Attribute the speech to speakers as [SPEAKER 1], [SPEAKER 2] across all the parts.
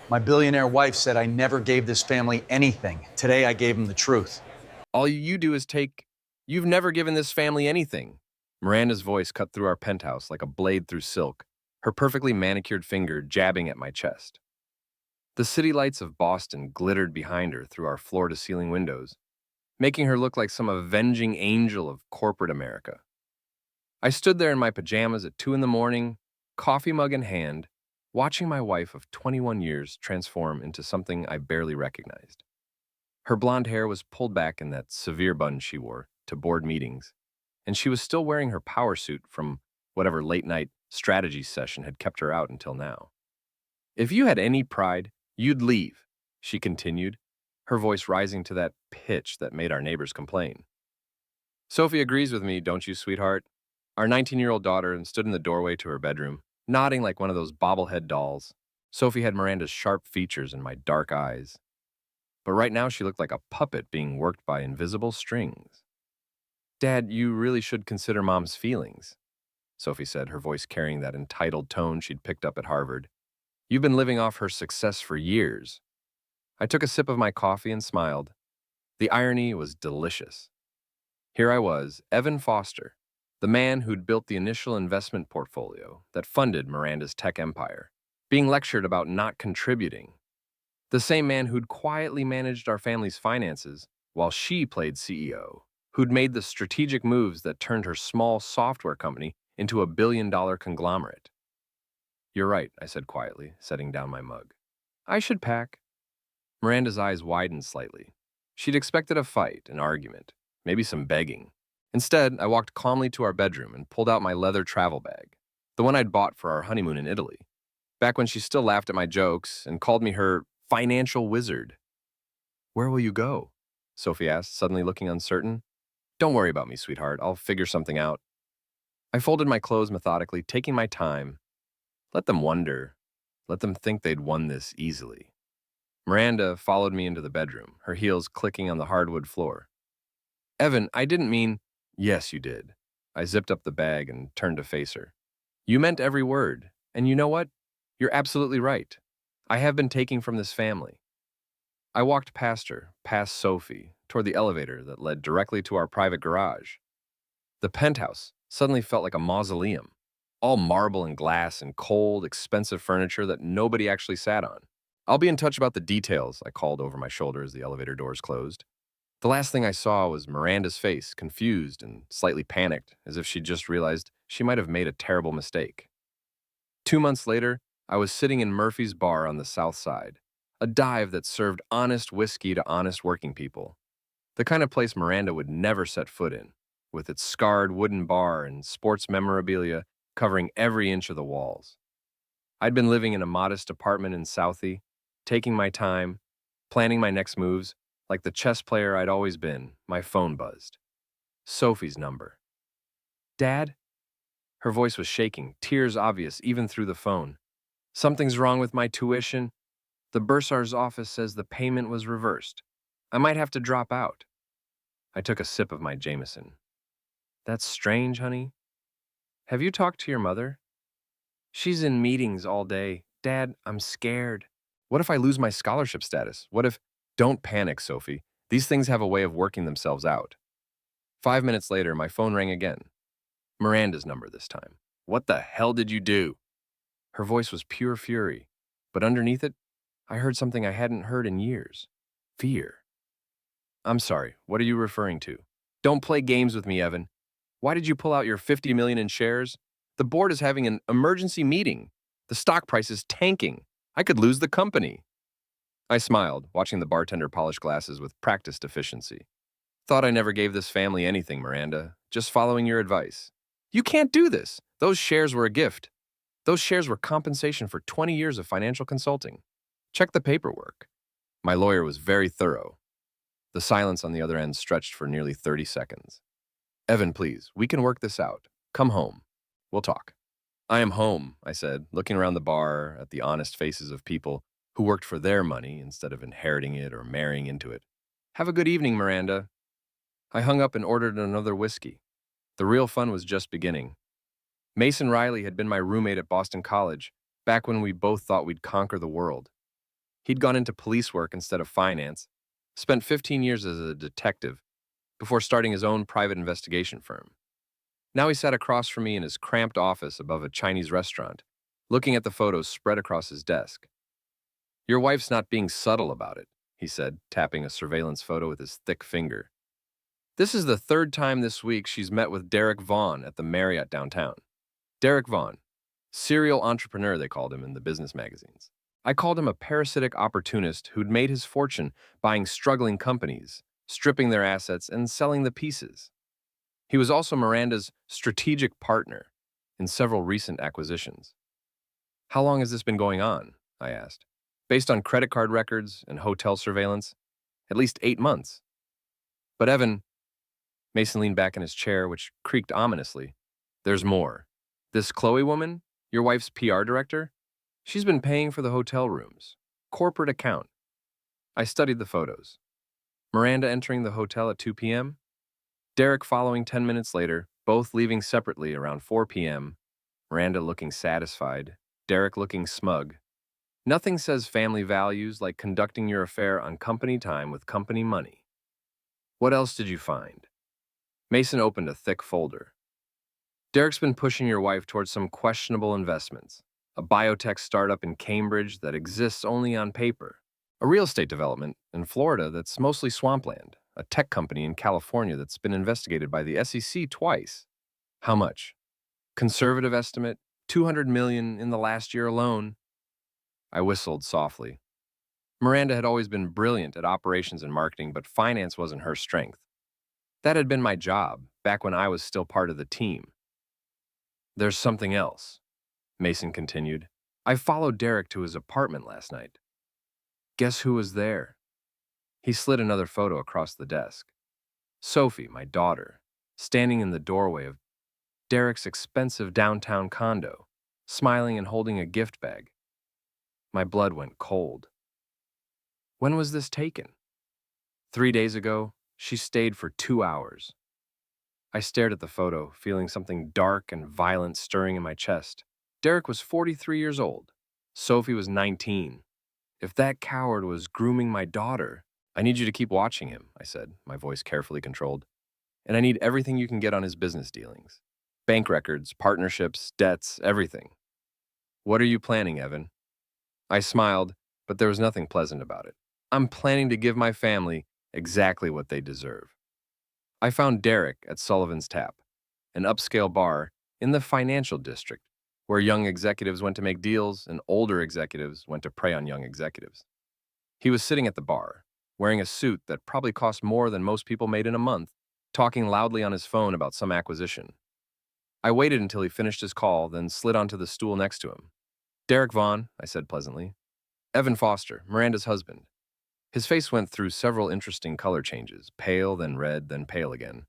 [SPEAKER 1] My billionaire wife said I never gave this family anything. Today I gave them the truth.
[SPEAKER 2] All you do is take. You've never given this family anything. Miranda's voice cut through our penthouse like a blade through silk, her perfectly manicured finger jabbing at my chest. The city lights of Boston glittered behind her through our floor-to-ceiling windows, making her look like some avenging angel of corporate America. I stood there in my pajamas at 2 in the morning, coffee mug in hand, watching my wife of 21 years transform into something I barely recognized. Her blonde hair was pulled back in that severe bun she wore to board meetings, and she was still wearing her power suit from whatever late-night strategy session had kept her out until now. If you had any pride, you'd leave, she continued, her voice rising to that pitch that made our neighbors complain. Sophie agrees with me, don't you, sweetheart? Our 19-year-old daughter stood in the doorway to her bedroom, nodding like one of those bobblehead dolls. Sophie had Miranda's sharp features and my dark eyes. But right now she looked like a puppet being worked by invisible strings. Dad, you really should consider Mom's feelings, Sophie said, her voice carrying that entitled tone she'd picked up at Harvard. You've been living off her success for years. I took a sip of my coffee and smiled. The irony was delicious. Here I was, Evan Foster, the man who'd built the initial investment portfolio that funded Miranda's tech empire, being lectured about not contributing. The same man who'd quietly managed our family's finances while she played CEO, who'd made the strategic moves that turned her small software company into a billion-dollar conglomerate. You're right, I said quietly, setting down my mug. I should pack. Miranda's eyes widened slightly. She'd expected a fight, an argument, maybe some begging. Instead, I walked calmly to our bedroom and pulled out my leather travel bag, the one I'd bought for our honeymoon in Italy, back when she still laughed at my jokes and called me her financial wizard. Where will you go? Sophie asked, suddenly looking uncertain. Don't worry about me, sweetheart. I'll figure something out. I folded my clothes methodically, taking my time. Let them wonder. Let them think they'd won this easily. Miranda followed me into the bedroom, her heels clicking on the hardwood floor. Evan, I didn't mean... Yes, you did. I zipped up the bag and turned to face her. You meant every word, and you know what? You're absolutely right. I have been taking from this family. I walked past her, past Sophie, toward the elevator that led directly to our private garage. The penthouse suddenly felt like a mausoleum, all marble and glass and cold, expensive furniture that nobody actually sat on. I'll be in touch about the details, I called over my shoulder as the elevator doors closed. The last thing I saw was Miranda's face, confused and slightly panicked, as if she'd just realized she might have made a terrible mistake. 2 months later, I was sitting in Murphy's Bar on the South Side, a dive that served honest whiskey to honest working people. The kind of place Miranda would never set foot in, with its scarred wooden bar and sports memorabilia covering every inch of the walls. I'd been living in a modest apartment in Southie, taking my time, planning my next moves. Like the chess player I'd always been, my phone buzzed. Sophie's number. Dad? Her voice was shaking, tears obvious even through the phone. Something's wrong with my tuition. The bursar's office says the payment was reversed. I might have to drop out. I took a sip of my Jameson. That's strange, honey. Have you talked to your mother? She's in meetings all day. Dad, I'm scared. What if I lose my scholarship status? What if... Don't panic, Sophie. These things have a way of working themselves out. 5 minutes later, my phone rang again. Miranda's number this time. What the hell did you do? Her voice was pure fury, but underneath it, I heard something I hadn't heard in years. Fear. I'm sorry, what are you referring to? Don't play games with me, Evan. Why did you pull out your 50 million in shares? The board is having an emergency meeting. The stock price is tanking. I could lose the company. I smiled, watching the bartender polish glasses with practiced efficiency. Thought I never gave this family anything, Miranda. Just following your advice. You can't do this. Those shares were a gift. Those shares were compensation for 20 years of financial consulting. Check the paperwork. My lawyer was very thorough. The silence on the other end stretched for nearly 30 seconds. Evan, please, we can work this out. Come home. We'll talk. I am home, I said, looking around the bar at the honest faces of people who worked for their money instead of inheriting it or marrying into it. Have a good evening, Miranda. I hung up and ordered another whiskey. The real fun was just beginning. Mason Riley had been my roommate at Boston College, back when we both thought we'd conquer the world. He'd gone into police work instead of finance, spent 15 years as a detective before starting his own private investigation firm. Now he sat across from me in his cramped office above a Chinese restaurant, looking at the photos spread across his desk. "Your wife's not being subtle about it," he said, tapping a surveillance photo with his thick finger. "This is the third time this week she's met with Derek Vaughn at the Marriott downtown." Derek Vaughn, serial entrepreneur they called him in the business magazines. I called him a parasitic opportunist who'd made his fortune buying struggling companies, stripping their assets, and selling the pieces. He was also Miranda's strategic partner in several recent acquisitions. "How long has this been going on?" I asked. "Based on credit card records and hotel surveillance, at least 8 months. But Evan," Mason leaned back in his chair, which creaked ominously, "there's more. This Chloe woman, your wife's PR director, she's been paying for the hotel rooms. Corporate account." I studied the photos. Miranda entering the hotel at 2 p.m., Derek following 10 minutes later, both leaving separately around 4 p.m., Miranda looking satisfied, Derek looking smug. Nothing says family values like conducting your affair on company time with company money. "What else did you find?" Mason opened a thick folder. "Derek's been pushing your wife towards some questionable investments. A biotech startup in Cambridge that exists only on paper. A real estate development in Florida that's mostly swampland. A tech company in California that's been investigated by the SEC twice. How much? Conservative estimate, 200 million in the last year alone." I whistled softly. Miranda had always been brilliant at operations and marketing, but finance wasn't her strength. That had been my job, back when I was still part of the team. "There's something else," Mason continued. "I followed Derek to his apartment last night. Guess who was there?" He slid another photo across the desk. Sophie, my daughter, standing in the doorway of Derek's expensive downtown condo, smiling and holding a gift bag. My blood went cold. When was this taken? 3 days ago. She stayed for 2 hours. I stared at the photo, feeling something dark and violent stirring in my chest. Derek was 43 years old. Sophie was 19. If that coward was grooming my daughter, "I need you to keep watching him," I said, my voice carefully controlled. "And I need everything you can get on his business dealings. Bank records, partnerships, debts, everything." "What are you planning, Evan?" I smiled, but there was nothing pleasant about it. "I'm planning to give my family exactly what they deserve." I found Derek at Sullivan's Tap, an upscale bar in the financial district where young executives went to make deals and older executives went to prey on young executives. He was sitting at the bar, wearing a suit that probably cost more than most people made in a month, talking loudly on his phone about some acquisition. I waited until he finished his call, then slid onto the stool next to him. "Derek Vaughn," I said pleasantly. "Evan Foster, Miranda's husband." His face went through several interesting color changes, pale, then red, then pale again.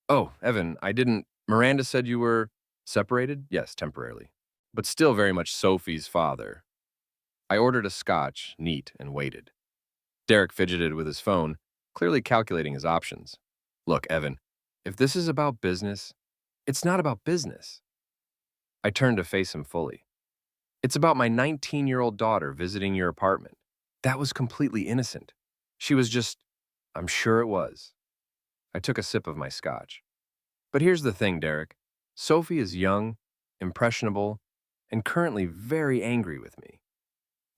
[SPEAKER 2] "Oh, Evan, I didn't— Miranda said you were separated?" "Yes, temporarily. But still very much Sophie's father." I ordered a scotch, neat, and waited. Derek fidgeted with his phone, clearly calculating his options. "Look, Evan, if this is about business, it's not about business." I turned to face him fully. "It's about my 19-year-old daughter visiting your apartment. That was completely innocent. She was just— I'm sure it was." I took a sip of my scotch. "But here's the thing, Derek. Sophie is young, impressionable, and currently very angry with me.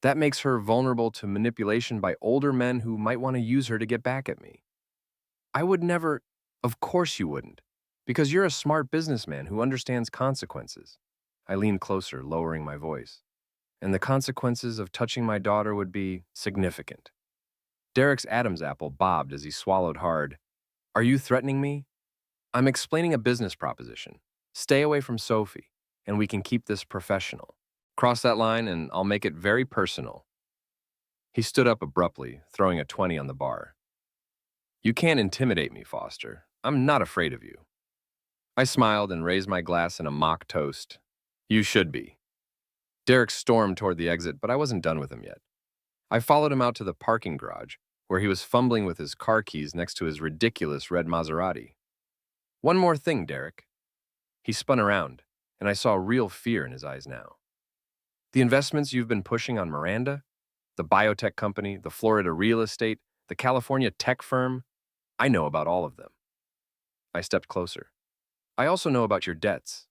[SPEAKER 2] That makes her vulnerable to manipulation by older men who might want to use her to get back at me. I would never— Of course you wouldn't, because you're a smart businessman who understands consequences." I leaned closer, lowering my voice. "And the consequences of touching my daughter would be significant." Derek's Adam's apple bobbed as he swallowed hard. "Are you threatening me?" "I'm explaining a business proposition. Stay away from Sophie, and we can keep this professional. Cross that line, and I'll make it very personal." He stood up abruptly, throwing a 20 on the bar. "You can't intimidate me, Foster. I'm not afraid of you." I smiled and raised my glass in a mock toast. "You should be." Derek stormed toward the exit, but I wasn't done with him yet. I followed him out to the parking garage, where he was fumbling with his car keys next to his ridiculous red Maserati. "One more thing, Derek." He spun around, and I saw real fear in his eyes now. "The investments you've been pushing on Miranda? The biotech company, the Florida real estate, the California tech firm. I know about all of them. I stepped closer. I also know about your debts.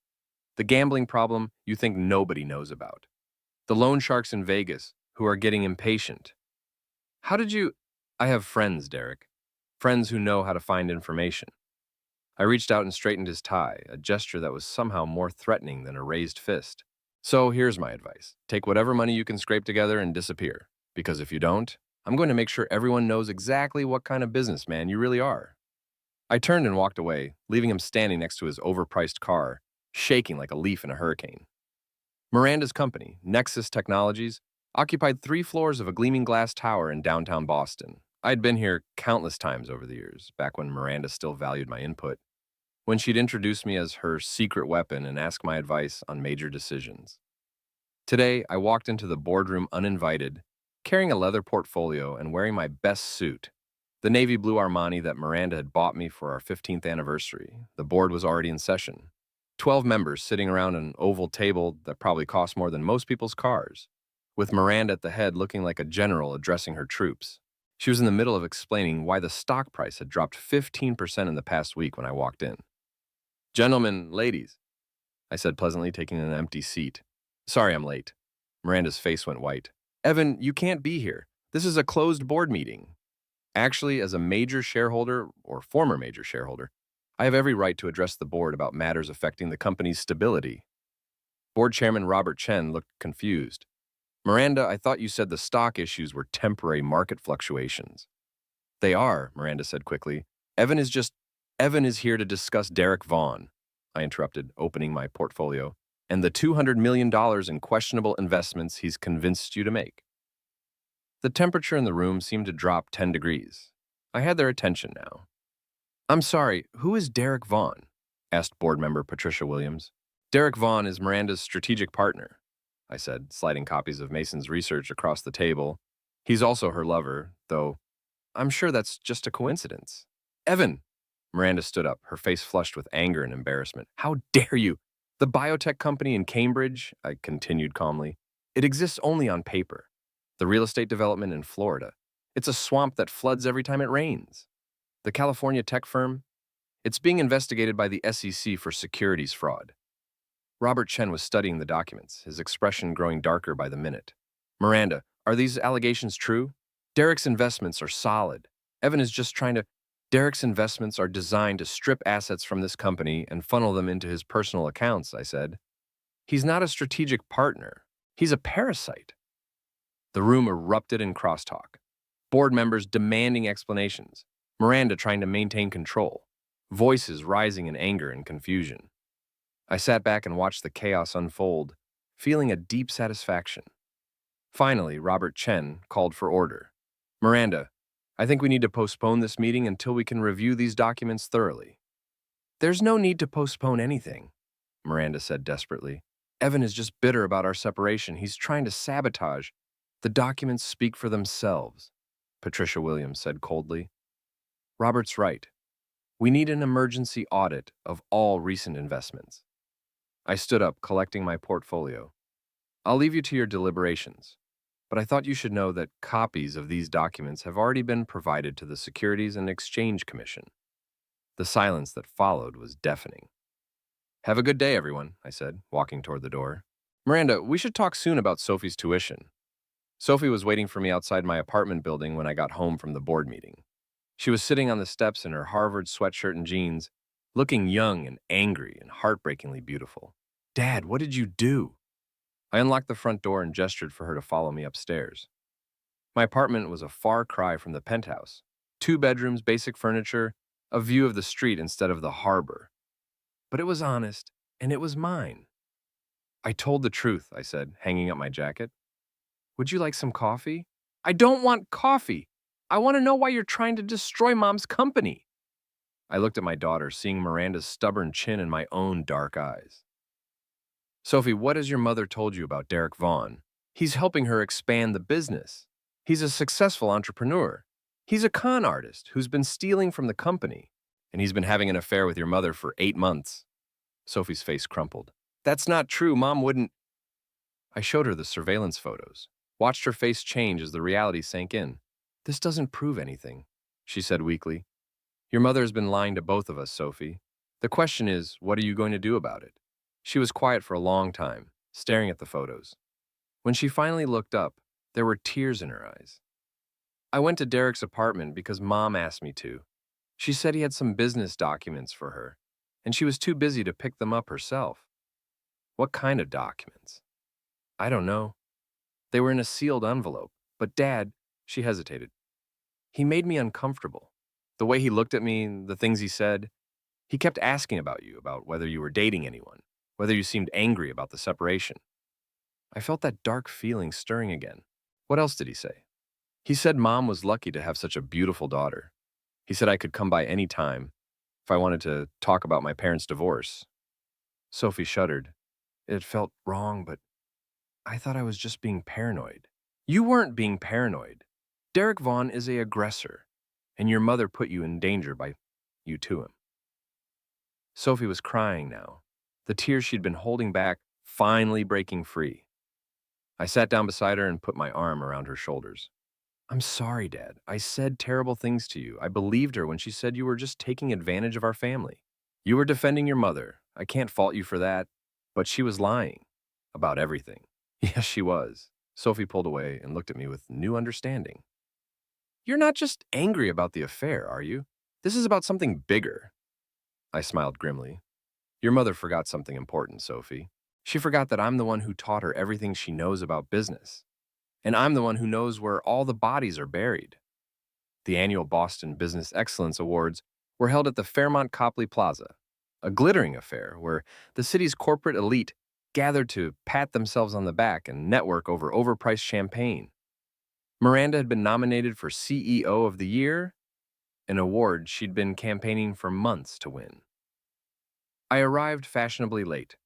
[SPEAKER 2] The gambling problem you think nobody knows about. The loan sharks in Vegas who are getting impatient. How did you... I have friends, Derek. Friends who know how to find information. I reached out and straightened his tie, a gesture that was somehow more threatening than a raised fist. So here's my advice. Take whatever money you can scrape together and disappear. Because if you don't, I'm going to make sure everyone knows exactly what kind of businessman you really are. I turned and walked away, leaving him standing next to his overpriced car, shaking like a leaf in a hurricane. Miranda's company, Nexus Technologies, occupied 3 floors of a gleaming glass tower in downtown Boston. I'd been here countless times over the years, back when Miranda still valued my input, when she'd introduce me as her secret weapon and ask my advice on major decisions. Today, I walked into the boardroom uninvited, carrying a leather portfolio and wearing my best suit, the navy blue Armani that Miranda had bought me for our 15th anniversary. The board was already in session. 12 members sitting around an oval table that probably cost more than most people's cars, with Miranda at the head looking like a general addressing her troops. She was in the middle of explaining why the stock price had dropped 15% in the past week when I walked in. "Gentlemen, ladies," I said pleasantly, taking an empty seat. "Sorry I'm late." Miranda's face went white. "Evan, you can't be here. This is a closed board meeting. Actually, as a major shareholder, or former major shareholder, I have every right to address the board about matters affecting the company's stability." Board Chairman Robert Chen looked confused. "Miranda, I thought you said the stock issues were temporary market fluctuations." "They are," Miranda said quickly. Evan is here to discuss Derek Vaughn," I interrupted, opening my portfolio, "and the $200 million in questionable investments he's convinced you to make." The temperature in the room seemed to drop 10 degrees. I had their attention now. "I'm sorry, who is Derek Vaughn?" asked board member Patricia Williams. "Derek Vaughn is Miranda's strategic partner," I said, sliding copies of Mason's research across the table. "He's also her lover, though I'm sure that's just a coincidence." "Evan!" Miranda stood up, her face flushed with anger and embarrassment. "How dare you? The biotech company in Cambridge," I continued calmly, "it exists only on paper. The real estate development in Florida, it's a swamp that floods every time it rains. The California tech firm, it's being investigated by the SEC for securities fraud." Robert Chen was studying the documents, his expression growing darker by the minute. "Miranda, are these allegations true? Derek's investments are solid. Evan is just trying to... Derek's investments are designed to strip assets from this company and funnel them into his personal accounts," I said. "He's not a strategic partner. He's a parasite." The room erupted in crosstalk. Board members demanding explanations. Miranda trying to maintain control. Voices rising in anger and confusion. I sat back and watched the chaos unfold, feeling a deep satisfaction. Finally, Robert Chen called for order. "Miranda, I think we need to postpone this meeting until we can review these documents thoroughly." "There's no need to postpone anything," Miranda said desperately. "Evan is just bitter about our separation. He's trying to sabotage. The documents speak for themselves," Patricia Williams said coldly. "Robert's right. We need an emergency audit of all recent investments." I stood up, collecting my portfolio. "I'll leave you to your deliberations, but I thought you should know that copies of these documents have already been provided to the Securities and Exchange Commission." The silence that followed was deafening. "Have a good day, everyone," I said, walking toward the door. "Miranda, we should talk soon about Sophie's tuition." Sophie was waiting for me outside my apartment building when I got home from the board meeting. She was sitting on the steps in her Harvard sweatshirt and jeans, looking young and angry and heartbreakingly beautiful. "Dad, what did you do?" I unlocked the front door and gestured for her to follow me upstairs. My apartment was a far cry from the penthouse. 2 bedrooms, basic furniture, a view of the street instead of the harbor. But it was honest, and it was mine. "I told the truth," I said, hanging up my jacket. "Would you like some coffee?" "I don't want coffee. I want to know why you're trying to destroy Mom's company." I looked at my daughter, seeing Miranda's stubborn chin in my own dark eyes. "Sophie, what has your mother told you about Derek Vaughn? He's helping her expand the business. He's a successful entrepreneur. He's a con artist who's been stealing from the company, and he's been having an affair with your mother for 8 months. Sophie's face crumpled. "That's not true. Mom wouldn't..." I showed her the surveillance photos. watched her face change as the reality sank in. "This doesn't prove anything," she said weakly. "Your mother has been lying to both of us, Sophie. The question is, what are you going to do about it?" She was quiet for a long time, staring at the photos. When she finally looked up, there were tears in her eyes. "I went to Derek's apartment because Mom asked me to. She said he had some business documents for her, and she was too busy to pick them up herself." "What kind of documents?" "I don't know. They were in a sealed envelope. But Dad," she hesitated, "he made me uncomfortable. The way he looked at me, the things he said. He kept asking about you, about whether you were dating anyone, whether you seemed angry about the separation." I felt that dark feeling stirring again. "What else did he say?" "He said Mom was lucky to have such a beautiful daughter. He said I could come by any time if I wanted to talk about my parents' divorce." Sophie shuddered. It felt wrong, but I thought I was just being paranoid. "You weren't being paranoid. Derek Vaughn is an aggressor, and your mother put you in danger by you to him." Sophie was crying now, the tears she'd been holding back finally breaking free. I sat down beside her and put my arm around her shoulders. "I'm sorry, Dad. I said terrible things to you. I believed her when she said you were just taking advantage of our family. You were defending your mother. I can't fault you for that. But she was lying about everything." "Yes, she was." Sophie pulled away and looked at me with new understanding. "You're not just angry about the affair, are you? This is about something bigger." I smiled grimly. "Your mother forgot something important, Sophie. She forgot that I'm the one who taught her everything she knows about business. And I'm the one who knows where all the bodies are buried." The annual Boston Business Excellence Awards were held at the Fairmont Copley Plaza, a glittering affair where the city's corporate elite gathered to pat themselves on the back and network over overpriced champagne. Miranda had been nominated for CEO of the Year, an award she'd been campaigning for months to win. I arrived fashionably late,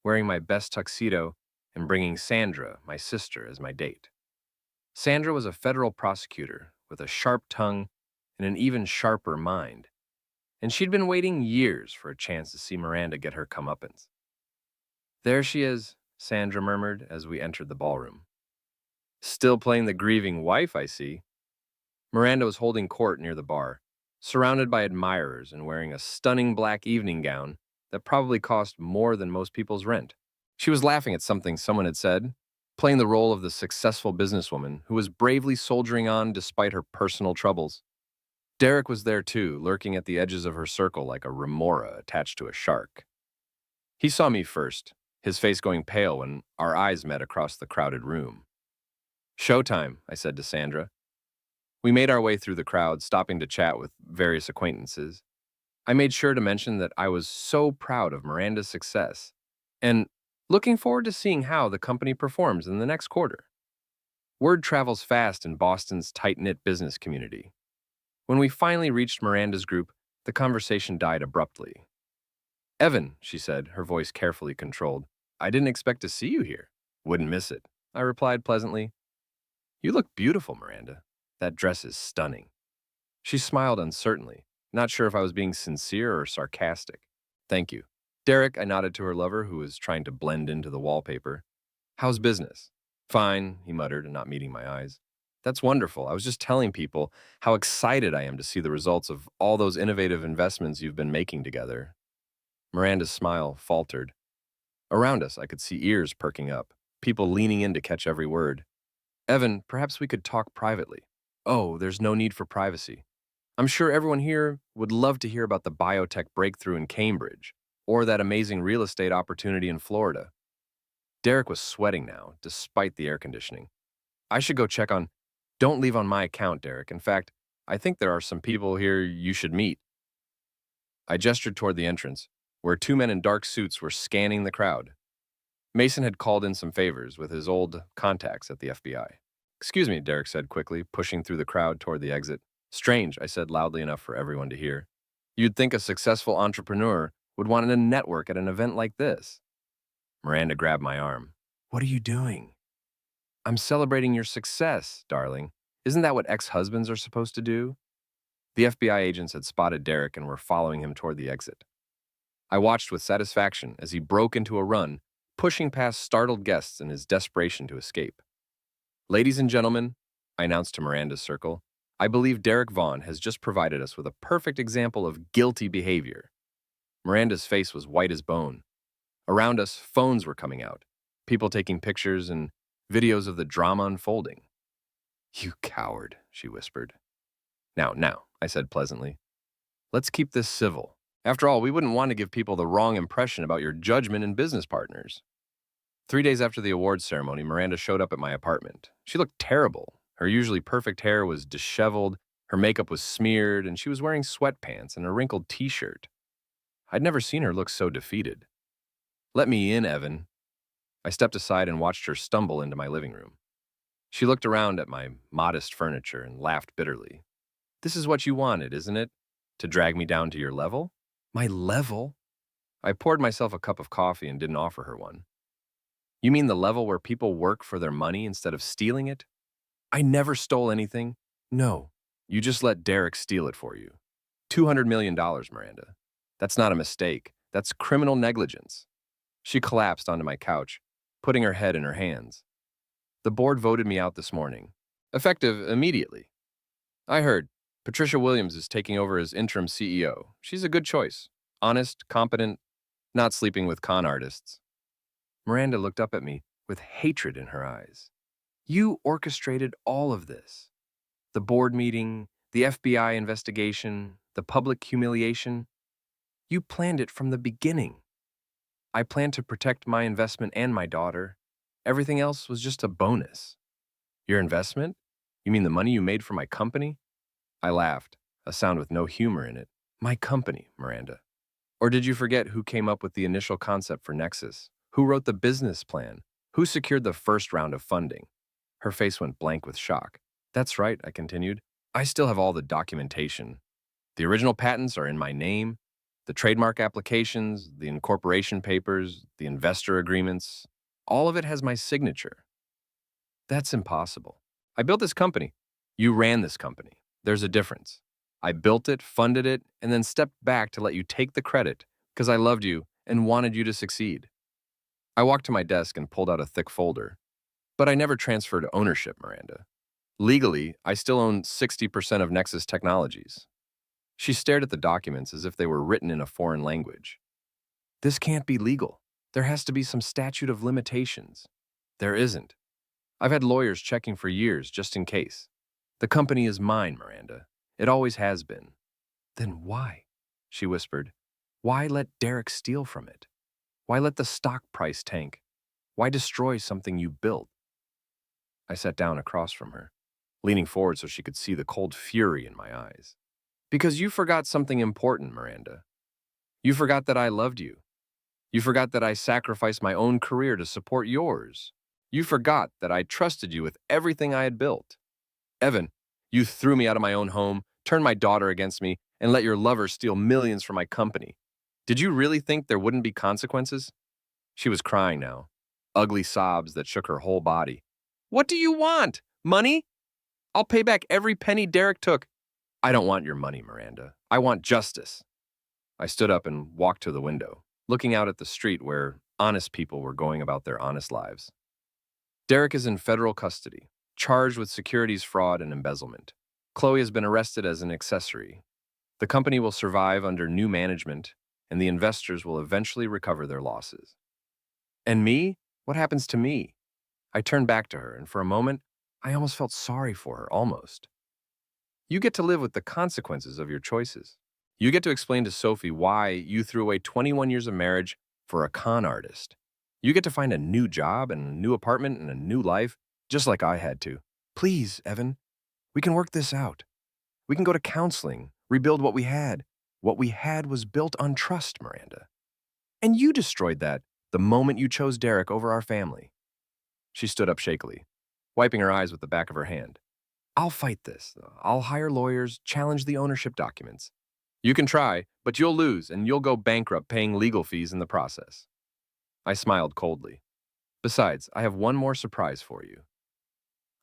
[SPEAKER 2] wearing my best tuxedo and bringing Sandra, my sister, as my date. Sandra was a federal prosecutor with a sharp tongue and an even sharper mind, and she'd been waiting years for a chance to see Miranda get her comeuppance. "There she is," Sandra murmured as we entered the ballroom. "Still playing the grieving wife, I see." Miranda was holding court near the bar, surrounded by admirers and wearing a stunning black evening gown that probably cost more than most people's rent. She was laughing at something someone had said, playing the role of the successful businesswoman who was bravely soldiering on despite her personal troubles. Derek was there too, lurking at the edges of her circle like a remora attached to a shark. He saw me first, his face going pale when our eyes met across the crowded room. "Showtime," I said to Sandra. We made our way through the crowd, stopping to chat with various acquaintances. I made sure to mention that I was so proud of Miranda's success and looking forward to seeing how the company performs in the next quarter. Word travels fast in Boston's tight-knit business community. When we finally reached Miranda's group, the conversation died abruptly. "Evan," she said, her voice carefully controlled, "I didn't expect to see you here." "Wouldn't miss it," I replied pleasantly. "You look beautiful, Miranda. That dress is stunning." She smiled uncertainly, not sure if I was being sincere or sarcastic. "Thank you." "Derek," I nodded to her lover, who was trying to blend into the wallpaper. "How's business?" "Fine," he muttered, not meeting my eyes. "That's wonderful. I was just telling people how excited I am to see the results of all those innovative investments you've been making together." Miranda's smile faltered. Around us, I could see ears perking up, people leaning in to catch every word. "Evan, perhaps we could talk privately." "Oh, there's no need for privacy. I'm sure everyone here would love to hear about the biotech breakthrough in Cambridge or that amazing real estate opportunity in Florida." Derek was sweating now, despite the air conditioning. "I should go check on—" "Don't leave on my account, Derek. In fact, I think there are some people here you should meet." I gestured toward the entrance, where two men in dark suits were scanning the crowd. Mason had called in some favors with his old contacts at the FBI. "Excuse me," Derek said quickly, pushing through the crowd toward the exit. "Strange," I said loudly enough for everyone to hear. "You'd think a successful entrepreneur would want to network at an event like this." Miranda grabbed my arm. "What are you doing?" "I'm celebrating your success, darling. Isn't that what ex-husbands are supposed to do?" The FBI agents had spotted Derek and were following him toward the exit. I watched with satisfaction as he broke into a run, pushing past startled guests in his desperation to escape. Ladies and gentlemen, I announced to Miranda's circle, I believe Derek Vaughn has just provided us with a perfect example of guilty behavior. Miranda's face was white as bone. Around us, phones were coming out, people taking pictures and videos of the drama unfolding. You coward, she whispered. Now, I said pleasantly. Let's keep this civil. After all, we wouldn't want to give people the wrong impression about your judgment and business partners. 3 days after the awards ceremony, Miranda showed up at my apartment. She looked terrible. Her usually perfect hair was disheveled, her makeup was smeared, and she was wearing sweatpants and a wrinkled t-shirt. I'd never seen her look so defeated. Let me in, Evan. I stepped aside and watched her stumble into my living room. She looked around at my modest furniture and laughed bitterly. This is what you wanted, isn't it? To drag me down to your level? My level? I poured myself a cup of coffee and didn't offer her one. You mean the level where people work for their money instead of stealing it? I never stole anything. No, you just let Derek steal it for you. $200 million, Miranda. That's not a mistake. That's criminal negligence. She collapsed onto my couch, putting her head in her hands. The board voted me out this morning, effective immediately. I heard Patricia Williams is taking over as interim CEO. She's a good choice. Honest, competent, not sleeping with con artists. Miranda looked up at me with hatred in her eyes. You orchestrated all of this. The board meeting, the FBI investigation, the public humiliation. You planned it from the beginning. I planned to protect my investment and my daughter. Everything else was just a bonus. Your investment? You mean the money you made for my company? I laughed, a sound with no humor in it. My company, Miranda. Or did you forget who came up with the initial concept for Nexus? Who wrote the business plan? Who secured the first round of funding? Her face went blank with shock. That's right, I continued. I still have all the documentation. The original patents are in my name. The trademark applications, the incorporation papers, the investor agreements, all of it has my signature. That's impossible. I built this company. You ran this company. There's a difference. I built it, funded it, and then stepped back to let you take the credit because I loved you and wanted you to succeed. I walked to my desk and pulled out a thick folder. But I never transferred ownership, Miranda. Legally, I still own 60% of Nexus Technologies. She stared at the documents as if they were written in a foreign language. This can't be legal. There has to be some statute of limitations. There isn't. I've had lawyers checking for years just in case. The company is mine, Miranda. It always has been. Then why? She whispered. Why let Derek steal from it? Why let the stock price tank? Why destroy something you built? I sat down across from her, leaning forward so she could see the cold fury in my eyes. Because you forgot something important, Miranda. You forgot that I loved you. You forgot that I sacrificed my own career to support yours. You forgot that I trusted you with everything I had built. Evan, you threw me out of my own home, turned my daughter against me, and let your lover steal millions from my company. Did you really think there wouldn't be consequences? She was crying now, ugly sobs that shook her whole body. What do you want? Money? I'll pay back every penny Derek took. I don't want your money, Miranda. I want justice. I stood up and walked to the window, looking out at the street where honest people were going about their honest lives. Derek is in federal custody, charged with securities fraud and embezzlement. Chloe has been arrested as an accessory. The company will survive under new management, and the investors will eventually recover their losses. And me? What happens to me? I turned back to her, and for a moment, I almost felt sorry for her, almost. You get to live with the consequences of your choices. You get to explain to Sophie why you threw away 21 years of marriage for a con artist. You get to find a new job and a new apartment and a new life, just like I had to. Please, Evan, we can work this out. We can go to counseling, rebuild what we had. What we had was built on trust, Miranda. And you destroyed that the moment you chose Derek over our family. She stood up shakily, wiping her eyes with the back of her hand. I'll fight this. I'll hire lawyers, challenge the ownership documents. You can try, but you'll lose and you'll go bankrupt paying legal fees in the process. I smiled coldly. Besides, I have one more surprise for you.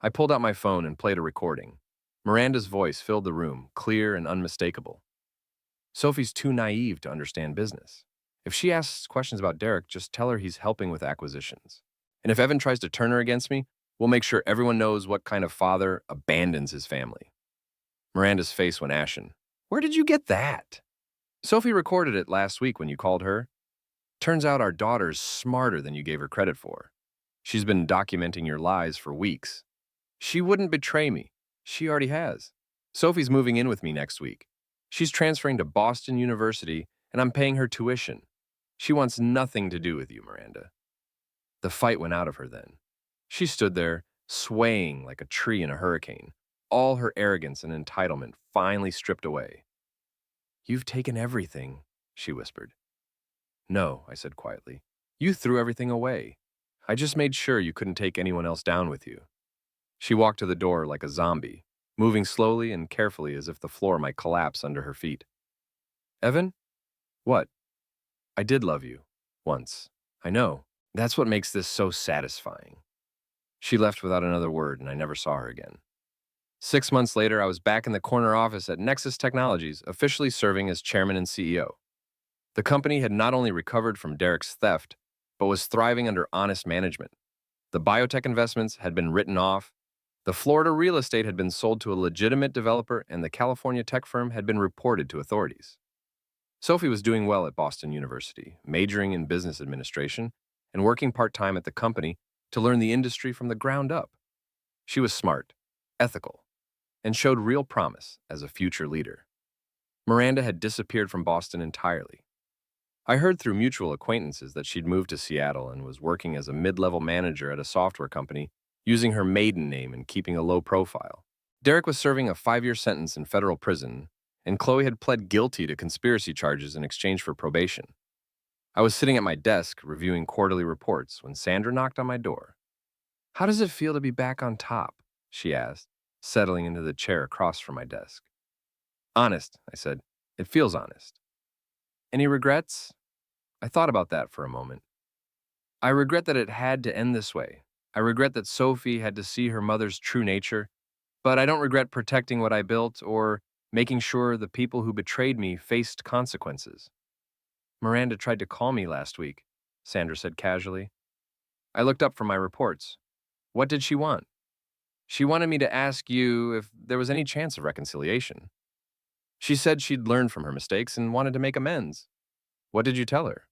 [SPEAKER 2] I pulled out my phone and played a recording. Miranda's voice filled the room, clear and unmistakable. Sophie's too naive to understand business. If she asks questions about Derek, just tell her he's helping with acquisitions. And if Evan tries to turn her against me, We'll make sure everyone knows what kind of father abandons his family." Miranda's face went ashen. "Where did you get that?" "Sophie recorded it last week when you called her. Turns out our daughter's smarter than you gave her credit for. She's been documenting your lies for weeks. She wouldn't betray me. She already has. Sophie's moving in with me next week. She's transferring to Boston University, and I'm paying her tuition. She wants nothing to do with you, Miranda." The fight went out of her then. She stood there, swaying like a tree in a hurricane, all her arrogance and entitlement finally stripped away. "You've taken everything," she whispered. "No," I said quietly. "You threw everything away. I just made sure you couldn't take anyone else down with you." She walked to the door like a zombie, moving slowly and carefully as if the floor might collapse under her feet. "Evan? What? I did love you. Once. I know. That's what makes this so satisfying." She left without another word, and I never saw her again. 6 months later, I was back in the corner office at Nexus Technologies, officially serving as chairman and CEO. The company had not only recovered from Derek's theft, but was thriving under honest management. The biotech investments had been written off, the Florida real estate had been sold to a legitimate developer, and the California tech firm had been reported to authorities. Sophie was doing well at Boston University, majoring in business administration and working part-time at the company to learn the industry from the ground up. She was smart, ethical, and showed real promise as a future leader. Miranda had disappeared from Boston entirely. I heard through mutual acquaintances that she'd moved to Seattle and was working as a mid-level manager at a software company, using her maiden name and keeping a low profile. Derek was serving a 5-year sentence in federal prison, and Chloe had pled guilty to conspiracy charges in exchange for probation. I was sitting at my desk reviewing quarterly reports when Sandra knocked on my door. "How does it feel to be back on top?" she asked, settling into the chair across from my desk. "Honest," I said. "It feels honest." "Any regrets?" I thought about that for a moment. "I regret that it had to end this way. I regret that Sophie had to see her mother's true nature, but I don't regret protecting what I built or making sure the people who betrayed me faced consequences." "Miranda tried to call me last week," Sandra said casually. I looked up from my reports. "What did she want?" "She wanted me to ask you if there was any chance of reconciliation. She said she'd learned from her mistakes and wanted to make amends." "What did you tell her?"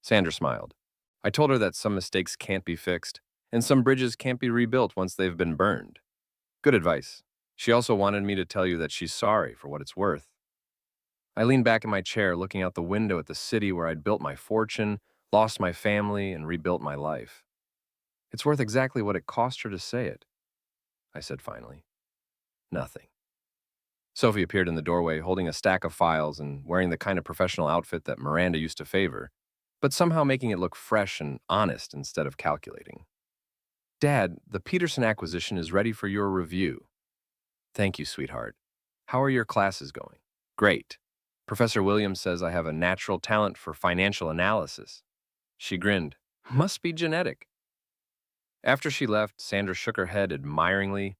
[SPEAKER 2] Sandra smiled. "I told her that some mistakes can't be fixed, and some bridges can't be rebuilt once they've been burned." "Good advice. She also wanted me to tell you that she's sorry for what it's worth." I leaned back in my chair, looking out the window at the city where I'd built my fortune, lost my family, and rebuilt my life. "It's worth exactly what it cost her to say it," I said finally. "Nothing." Sophie appeared in the doorway, holding a stack of files and wearing the kind of professional outfit that Miranda used to favor, but somehow making it look fresh and honest instead of calculating. "Dad, the Peterson acquisition is ready for your review." "Thank you, sweetheart. How are your classes going?" "Great. Professor Williams says I have a natural talent for financial analysis." She grinned. "Must be genetic." After she left, Sandra shook her head admiringly.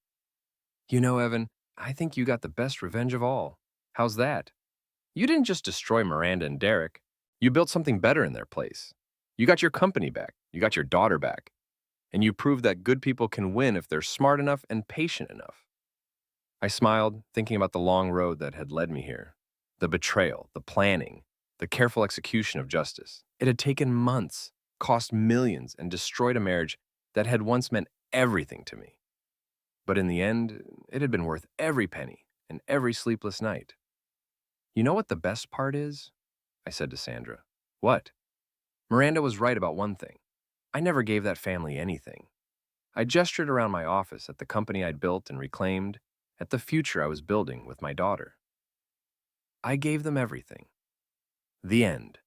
[SPEAKER 2] "You know, Evan, I think you got the best revenge of all." "How's that?" "You didn't just destroy Miranda and Derek. You built something better in their place. You got your company back. You got your daughter back. And you proved that good people can win if they're smart enough and patient enough." I smiled, thinking about the long road that had led me here. The betrayal, the planning, the careful execution of justice. It had taken months, cost millions, and destroyed a marriage that had once meant everything to me. But in the end, it had been worth every penny and every sleepless night. "You know what the best part is?" I said to Sandra. "What?" "Miranda was right about one thing. I never gave that family anything. I gestured around my office at the company I'd built and reclaimed, at the future I was building with my daughter. I gave them everything. The end.